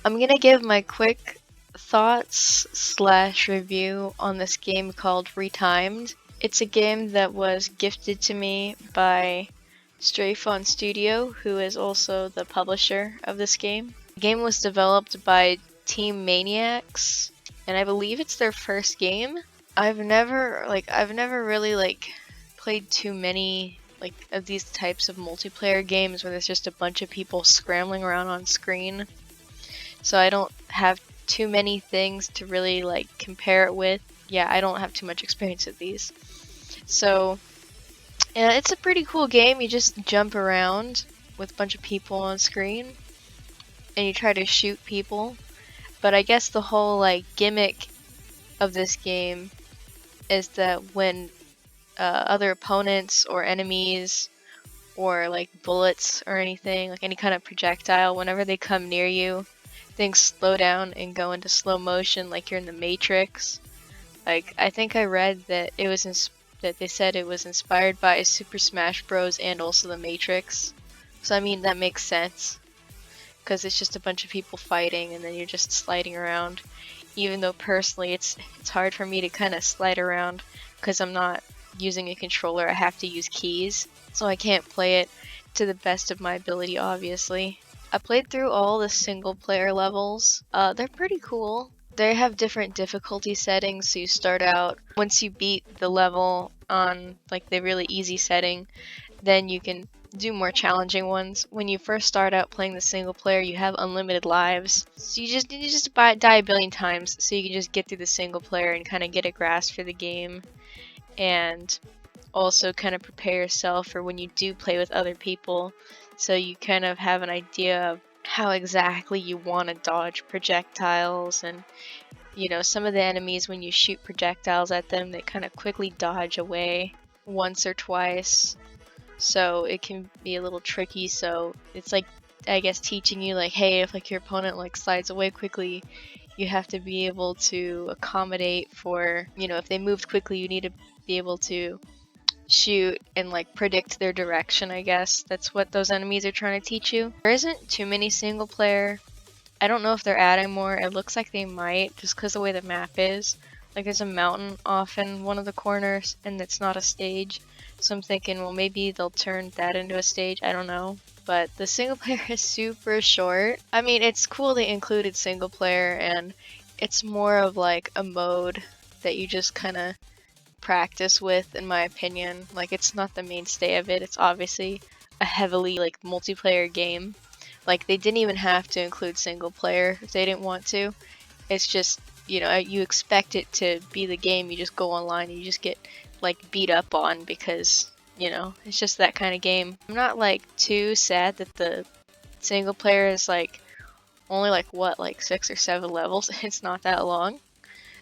I'm gonna give my quick thoughts slash review on this game called Retimed. It's a game that was gifted to me by Stray Fawn Studio, who is also the publisher of this game. The game was developed by Team Maniax, and I believe it's their first game. I've never really played too many of these types of multiplayer games where there's just a bunch of people scrambling around on screen. So I don't have too many things to really compare it with. Yeah, I don't have too much experience with these. So, yeah, it's a pretty cool game. You just jump around with a bunch of people on screen and you try to shoot people. But I guess the whole gimmick of this game is that when other opponents or enemies or bullets or anything, any kind of projectile, whenever they come near you, things slow down and go into slow motion like you're in the Matrix. I think I read that that they said it was inspired by Super Smash Bros. And also the Matrix. So I mean that makes sense, because it's just a bunch of people fighting and then you're just sliding around. Even though personally it's hard for me to kind of slide around because I'm not using a controller, I have to use keys, so I can't play it to the best of my ability, obviously. I played through all the single player levels. They're pretty cool. They have different difficulty settings, so you start out, once you beat the level on the really easy setting, then you can do more challenging ones. When you first start out playing the single player, you have unlimited lives, so you just die a billion times, so you can just get through the single player and kind of get a grasp for the game, and also kind of prepare yourself for when you do play with other people, so you kind of have an idea of how exactly you want to dodge projectiles. And some of the enemies, when you shoot projectiles at them, they kind of quickly dodge away once or twice, so it can be a little tricky. So it's I guess teaching you hey, if your opponent slides away quickly, you have to be able to accommodate for, if they moved quickly, you need to be able to shoot and predict their direction. I guess that's what those enemies are trying to teach you. There isn't too many single player. I don't know if they're adding more. It looks like they might, just because the way the map is. There's a mountain off in one of the corners and it's not a stage, so I'm thinking, well, maybe they'll turn that into a stage. I don't know. But the single player is super short. I mean, it's cool they included single player, and it's more of a mode that you just kind of practice with, in my opinion. It's not the mainstay of it. It's obviously a heavily multiplayer game. They didn't even have to include single player if they didn't want to. It's just, you expect it to be the game. You just go online and you just get beat up on because, it's just that kind of game. I'm not too sad that the single player is only what, 6 or 7 levels. It's not that long.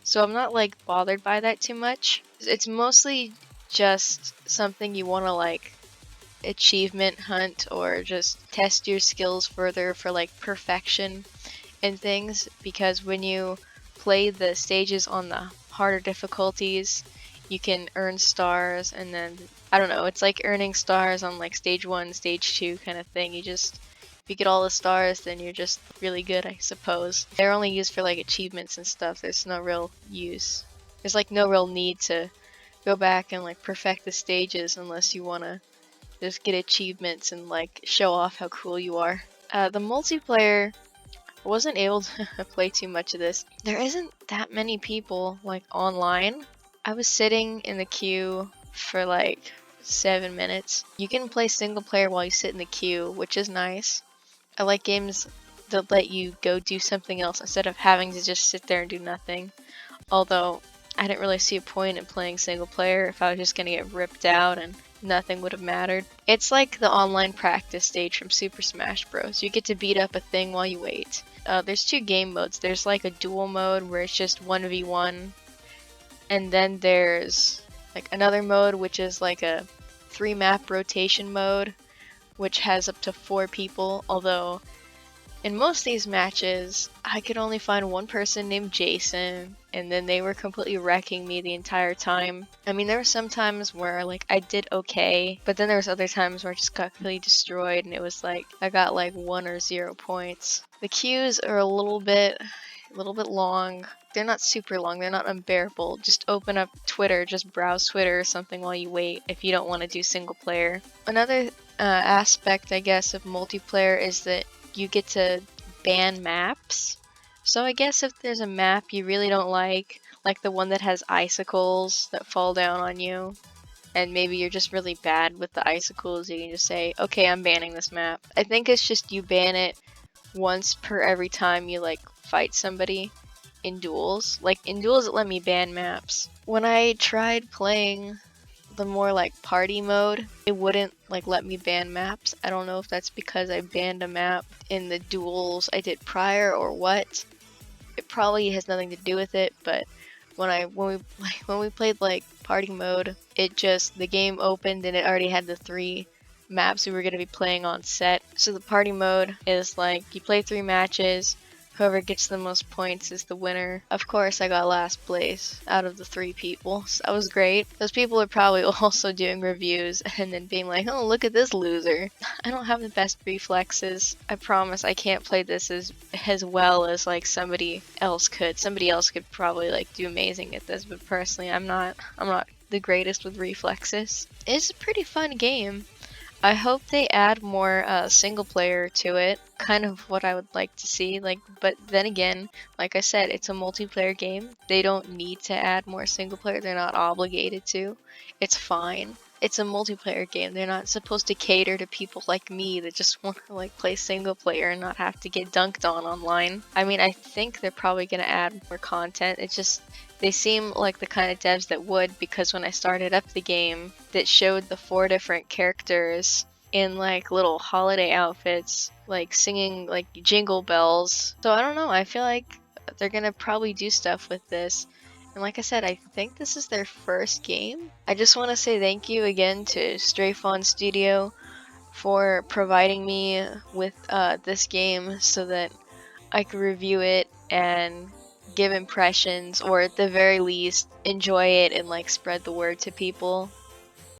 So I'm not bothered by that too much. It's mostly just something you want to achievement hunt or just test your skills further for perfection and things, because when you play the stages on the harder difficulties, you can earn stars, and then I don't know, it's earning stars on stage 1, stage 2 kind of thing. If you get all the stars, then you're just really good, I suppose. They're only used for achievements and stuff. There's no real use. There's no real need to go back and perfect the stages unless you want to just get achievements and show off how cool you are. The multiplayer, I wasn't able to play too much of this. There isn't that many people online. I was sitting in the queue for 7 minutes. You can play single player while you sit in the queue, which is nice. I like games that let you go do something else instead of having to just sit there and do nothing. Although I didn't really see a point in playing single player if I was just gonna get ripped out and nothing would have mattered. It's like the online practice stage from Super Smash Bros. You get to beat up a thing while you wait. There's 2 game modes. There's a dual mode where it's just 1v1, and then there's another mode which is a 3 map rotation mode, which has up to 4 people, although in most of these matches, I could only find one person named Jason, and then they were completely wrecking me the entire time. I mean, there were some times where I did okay, but then there was other times where I just got completely destroyed, and it was I got 1 or 0 points. The queues are a little bit long. They're not super long, they're not unbearable. Just open up Twitter, just browse Twitter or something while you wait if you don't want to do single player. Another aspect, I guess, of multiplayer is that you get to ban maps. So I guess if there's a map you really don't like the one that has icicles that fall down on you, and maybe you're just really bad with the icicles, you can just say, okay, I'm banning this map. I think it's just you ban it once per every time you like fight somebody in duels. Like in duels it let me ban maps. When I tried playing the more like party mode, it wouldn't like let me ban maps. I don't know if that's because I banned a map in the duels I did prior or what. It probably has nothing to do with it, but when we played like party mode, the game opened and it already had the 3 maps we were going to be playing on set. So the party mode is like you play 3 matches, whoever gets the most points is the winner. Of course, I got last place out of the 3 people, so that was great. Those people are probably also doing reviews and then being like, oh, look at this loser. I don't have the best reflexes. I promise I can't play this as well as like somebody else could. Somebody else could probably like do amazing at this, but personally I'm not the greatest with reflexes. It's a pretty fun game. I hope they add more single player to it, kind of what I would like to see. But then again, like I said, it's a multiplayer game. They don't need to add more single player. They're not obligated to. It's fine. It's a multiplayer game. They're not supposed to cater to people like me that just want to like play single player and not have to get dunked on online. I mean, I think they're probably gonna add more content. It's just they seem like the kind of devs that would, because when I started up the game, that showed the 4 different characters in like little holiday outfits, like singing like jingle bells. So I don't know, I feel like they're gonna probably do stuff with this. And like I said, I think this is their first game. I just want to say thank you again to Stray Fawn Studio for providing me with this game so that I could review it and give impressions, or at the very least enjoy it and like spread the word to people.